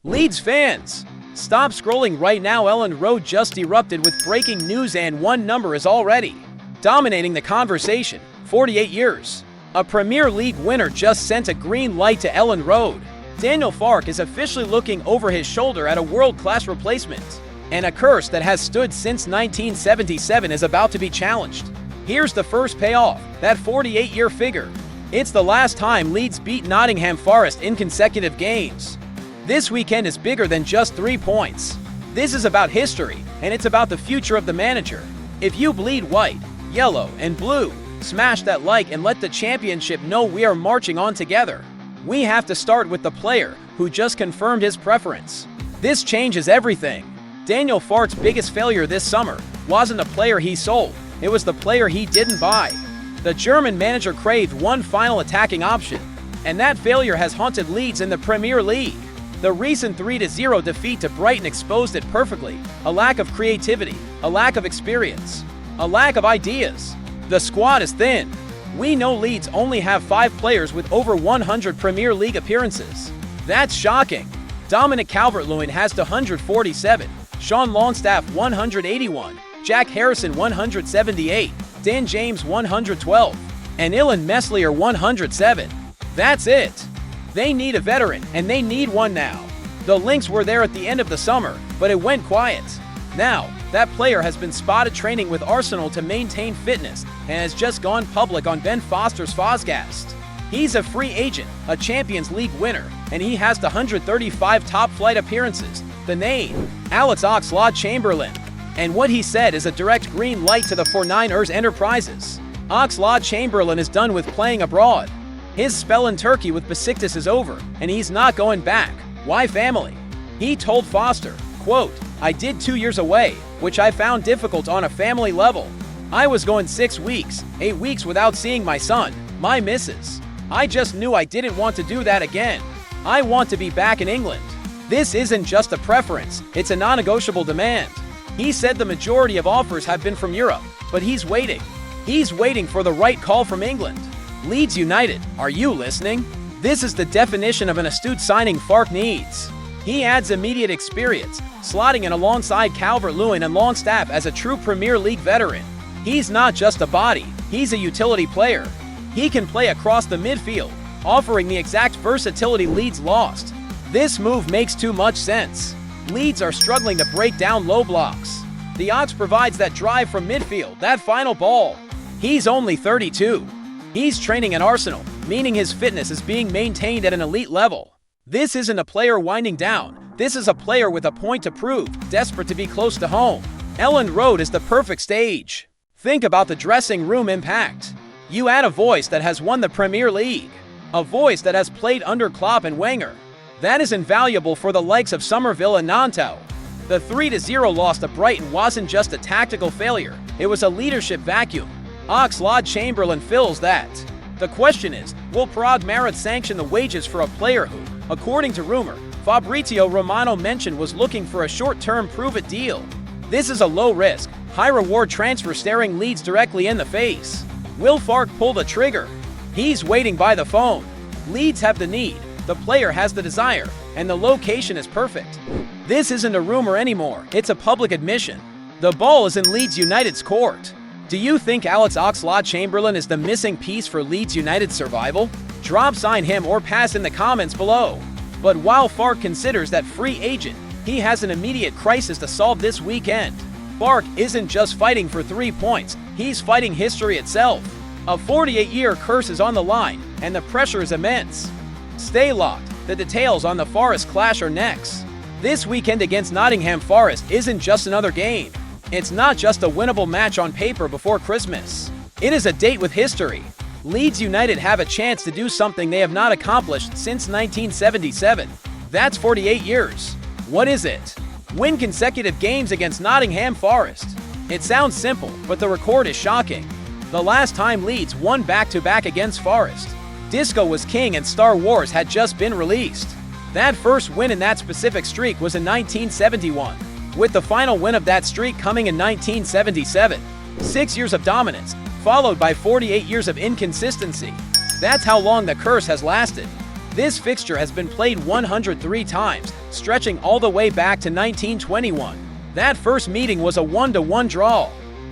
Leeds fans, stop scrolling right now. Elland Road just erupted with breaking news and one number is already dominating the conversation. 48 years. A Premier League winner just sent a green light to Elland Road. Daniel Farke is officially looking over his shoulder at a world-class replacement. And a curse that has stood since 1977 is about to be challenged. Here's the first payoff, that 48-year figure. It's the last time Leeds beat Nottingham Forest in consecutive games. This weekend is bigger than just 3 points. This is about history, and it's about the future of the manager. If you bleed white, yellow, and blue, smash that like and let the championship know we are marching on together. We have to start with the player who just confirmed his preference. This changes everything. Daniel Farke's biggest failure this summer wasn't a player he sold, it was the player he didn't buy. The German manager craved one final attacking option, and that failure has haunted Leeds in the Premier League. The recent 3-0 defeat to Brighton exposed it perfectly. A lack of creativity, a lack of experience, a lack of ideas. The squad is thin. We know Leeds only have 5 players with over 100 Premier League appearances. That's shocking. Dominic Calvert-Lewin has 147, Sean Longstaff 181, Jack Harrison 178, Dan James 112, and Ilan Meslier 107. That's it. They need a veteran, and they need one now. The links were there at the end of the summer, but it went quiet. Now, that player has been spotted training with Arsenal to maintain fitness and has just gone public on Ben Foster's Fozcast. He's a free agent, a Champions League winner, and he has 135 top-flight appearances. The name, Alex Oxlade-Chamberlain. And what he said is a direct green light to the 49ers Enterprises. Oxlade-Chamberlain is done with playing abroad. His spell in Turkey with Besiktas is over, and he's not going back. Why family? He told Foster, quote, "I did 2 years away, which I found difficult on a family level. I was going 6 weeks, 8 weeks without seeing my son, my missus. I just knew I didn't want to do that again. I want to be back in England. This isn't just a preference, it's a non-negotiable demand." He said the majority of offers have been from Europe, but he's waiting. He's waiting for the right call from England. Leeds United, are you listening? This is the definition of an astute signing Farke needs. He adds immediate experience, slotting in alongside Calvert-Lewin and Longstaff as a true Premier League veteran. He's not just a body, he's a utility player. He can play across the midfield, offering the exact versatility Leeds lost. This move makes too much sense. Leeds are struggling to break down low blocks. The Ox provides that drive from midfield, that final ball. He's only 32. He's training at Arsenal, meaning his fitness is being maintained at an elite level. This isn't a player winding down. This is a player with a point to prove, desperate to be close to home. Elland Road is the perfect stage. Think about the dressing room impact. You add a voice that has won the Premier League, a voice that has played under Klopp and Wenger. That is invaluable for the likes of Somerville and Nanto. The 3-0 loss to Brighton wasn't just a tactical failure, it was a leadership vacuum. Oxlade-Chamberlain fills that. The question is, will Parag Marit sanction the wages for a player who, according to rumor, Fabrizio Romano mentioned was looking for a short-term prove-it deal? This is a low-risk, high-reward transfer staring Leeds directly in the face. Will Farke pull the trigger? He's waiting by the phone. Leeds have the need, the player has the desire, and the location is perfect. This isn't a rumor anymore, it's a public admission. The ball is in Leeds United's court. Do you think Alex Oxlade-Chamberlain is the missing piece for Leeds United's survival? Drop sign him or pass in the comments below. But while Farke considers that free agent, he has an immediate crisis to solve this weekend. Farke isn't just fighting for 3 points, he's fighting history itself. A 48-year curse is on the line, and the pressure is immense. Stay locked, the details on the Forest clash are next. This weekend against Nottingham Forest isn't just another game. It's not just a winnable match on paper before Christmas. It is a date with history. Leeds United have a chance to do something they have not accomplished since 1977. That's 48 years. What is it? Win consecutive games against Nottingham Forest. It sounds simple, but the record is shocking. The last time Leeds won back-to-back against Forest, Disco was king and Star Wars had just been released. That first win in that specific streak was in 1971. With the final win of that streak coming in 1977. 6 years of dominance, followed by 48 years of inconsistency. That's how long the curse has lasted. This fixture has been played 103 times, stretching all the way back to 1921. That first meeting was a 1-1 draw.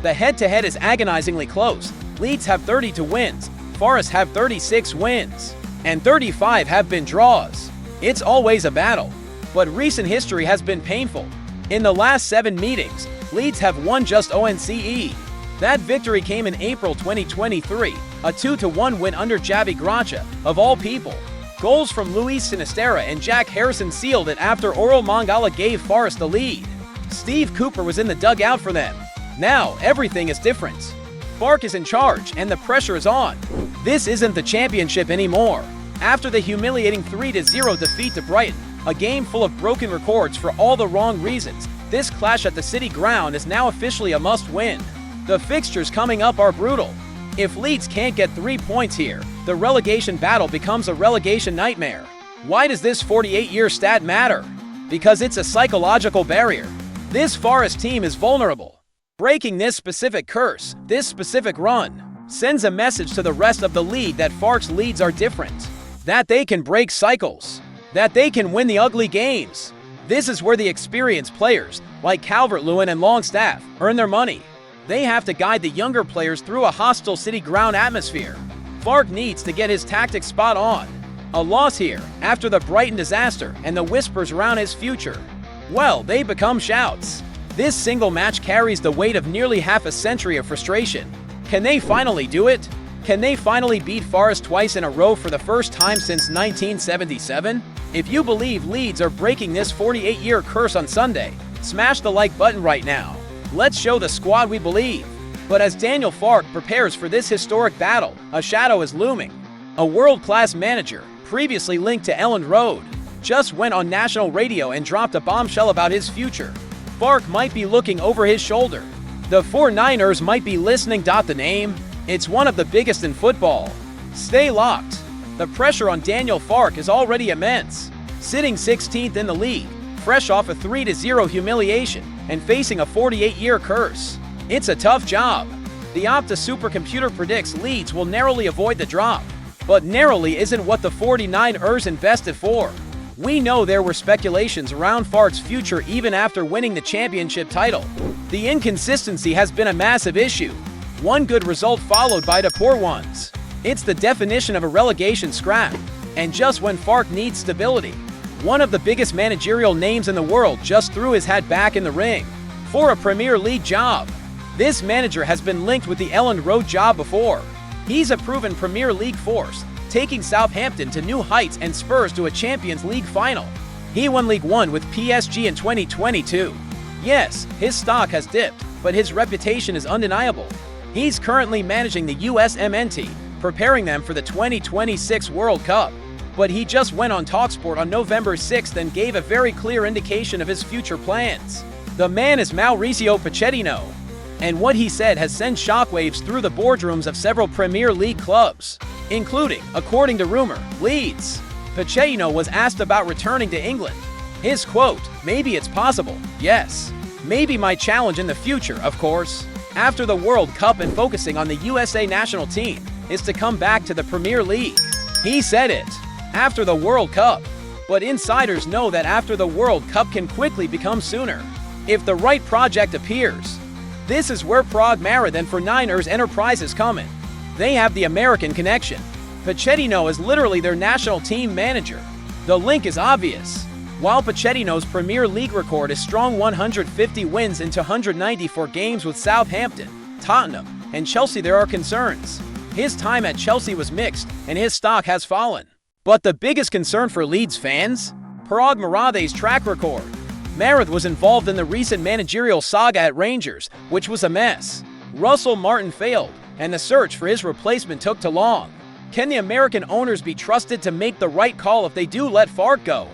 The head-to-head is agonizingly close. Leeds have 32 wins, Forest have 36 wins, and 35 have been draws. It's always a battle, but recent history has been painful. In the last 7 meetings, Leeds have won just ONCE. That victory came in April 2023, a 2-1 win under Javi Gracia, of all people. Goals from Luis Sinisterra and Jack Harrison sealed it after Oral Mangala gave Forest the lead. Steve Cooper was in the dugout for them. Now, everything is different. Farke is in charge, and the pressure is on. This isn't the championship anymore. After the humiliating 3-0 defeat to Brighton, a game full of broken records for all the wrong reasons, this clash at the City Ground is now officially a must-win. The fixtures coming up are brutal. If Leeds can't get 3 points here, the relegation battle becomes a relegation nightmare. Why does this 48-year stat matter? Because it's a psychological barrier. This Forest team is vulnerable. Breaking this specific curse, this specific run, sends a message to the rest of the league that Farke's Leeds are different. That they can break cycles. That they can win the ugly games. This is where the experienced players, like Calvert-Lewin and Longstaff, earn their money. They have to guide the younger players through a hostile City Ground atmosphere. Farke needs to get his tactics spot on. A loss here, after the Brighton disaster and the whispers around his future, well, they become shouts. This single match carries the weight of nearly half a century of frustration. Can they finally do it? Can they finally beat Forest twice in a row for the first time since 1977? If you believe Leeds are breaking this 48-year curse on Sunday, smash the like button right now. Let's show the squad we believe. But as Daniel Farke prepares for this historic battle, a shadow is looming. A world-class manager, previously linked to Elland Road, just went on national radio and dropped a bombshell about his future. Farke might be looking over his shoulder. The 49ers might be listening. The name? It's one of the biggest in football. Stay locked. The pressure on Daniel Farke is already immense. Sitting 16th in the league, fresh off a 3-0 humiliation, and facing a 48-year curse. It's a tough job. The Opta supercomputer predicts Leeds will narrowly avoid the drop. But narrowly isn't what the 49ers invested for. We know there were speculations around Farke's future even after winning the championship title. The inconsistency has been a massive issue. One good result followed by 2 poor ones. It's the definition of a relegation scrap. And just when Farke needs stability, one of the biggest managerial names in the world just threw his hat back in the ring for a Premier League job. This manager has been linked with the Elland Road job before. He's a proven Premier League force, taking Southampton to new heights and Spurs to a Champions League final. He won League One with PSG in 2022. Yes, his stock has dipped, but his reputation is undeniable. He's currently managing the USMNT, preparing them for the 2026 World Cup. But he just went on TalkSport on November 6th and gave a very clear indication of his future plans. The man is Mauricio Pochettino, and what he said has sent shockwaves through the boardrooms of several Premier League clubs, including, according to rumor, Leeds. Pochettino was asked about returning to England. His quote, "Maybe it's possible, yes. Maybe my challenge in the future, of course, after the World Cup and focusing on the USA national team, is to come back to the Premier League." He said it. After the World Cup. But insiders know that after the World Cup can quickly become sooner, if the right project appears. This is where Prague Marathon for Niners Enterprises come in. They have the American connection. Pochettino is literally their national team manager. The link is obvious. While Pochettino's Premier League record is strong 150 wins into 194 games with Southampton, Tottenham, and Chelsea, there are concerns. His time at Chelsea was mixed, and his stock has fallen. But the biggest concern for Leeds fans? Prague Marathon's track record. Marath was involved in the recent managerial saga at Rangers, which was a mess. Russell Martin failed, and the search for his replacement took too long. Can the American owners be trusted to make the right call if they do let Farke go?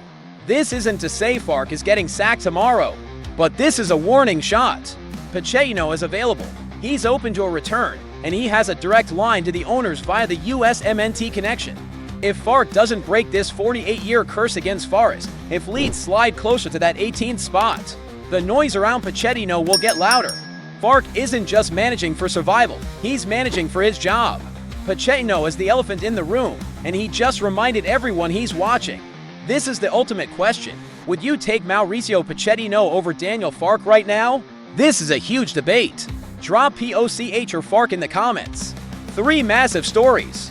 This isn't to say Farke is getting sacked tomorrow, but this is a warning shot. Pochettino is available. He's open to a return, and he has a direct line to the owners via the USMNT connection. If Farke doesn't break this 48-year curse against Forest, if Leeds slide closer to that 18th spot, the noise around Pochettino will get louder. Farke isn't just managing for survival, he's managing for his job. Pochettino is the elephant in the room, and he just reminded everyone he's watching. This is the ultimate question. Would you take Mauricio Pochettino over Daniel Farke right now? This is a huge debate. Drop Poch or Farke in the comments. 3 massive stories.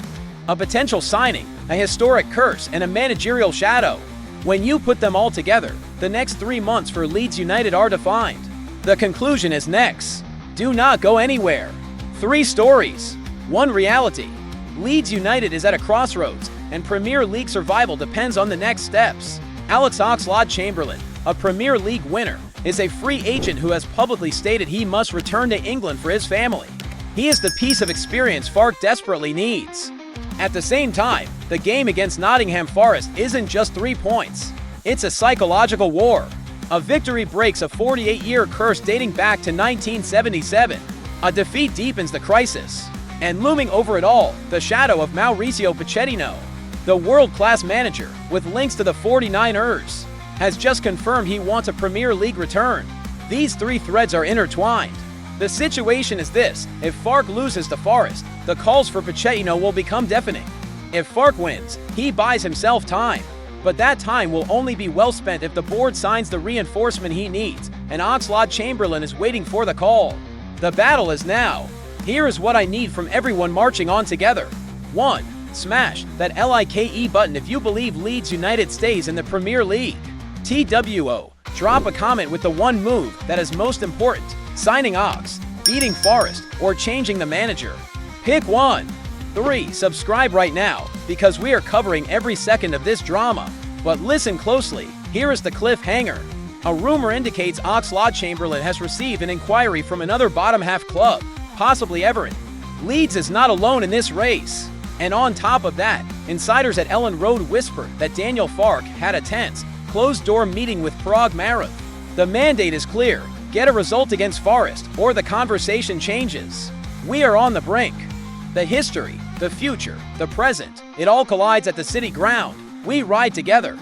A potential signing, a historic curse, and a managerial shadow. When you put them all together, the next 3 months for Leeds United are defined. The conclusion is next. Do not go anywhere. 3 stories. 1 reality. Leeds United is at a crossroads, and Premier League survival depends on the next steps. Alex Oxlade-Chamberlain, a Premier League winner, is a free agent who has publicly stated he must return to England for his family. He is the piece of experience Farke desperately needs. At the same time, the game against Nottingham Forest isn't just 3 points. It's a psychological war. A victory breaks a 48-year curse dating back to 1977. A defeat deepens the crisis. And looming over it all, the shadow of Mauricio Pochettino. The world-class manager, with links to the 49ers, has just confirmed he wants a Premier League return. These 3 threads are intertwined. The situation is this: if Farke loses to Forest, the calls for Pochettino will become deafening. If Farke wins, he buys himself time. But that time will only be well spent if the board signs the reinforcement he needs, and Oxlade-Chamberlain is waiting for the call. The battle is now. Here is what I need from everyone marching on together. 1. Smash that LIKE button if you believe Leeds United stays in the Premier League. TWO. Drop a comment with the one move that is most important: signing Ox, beating Forest, or changing the manager. Pick one. 3. Subscribe right now, because we are covering every second of this drama. But listen closely, here is the cliffhanger. A rumor indicates Oxlade-Chamberlain has received an inquiry from another bottom-half club, possibly Everton. Leeds is not alone in this race. And on top of that, insiders at Elland Road whispered that Daniel Farke had a tense, closed-door meeting with Parag Marath. The mandate is clear: get a result against Forest, or the conversation changes. We are on the brink. The history, the future, the present, it all collides at the City Ground. We ride together.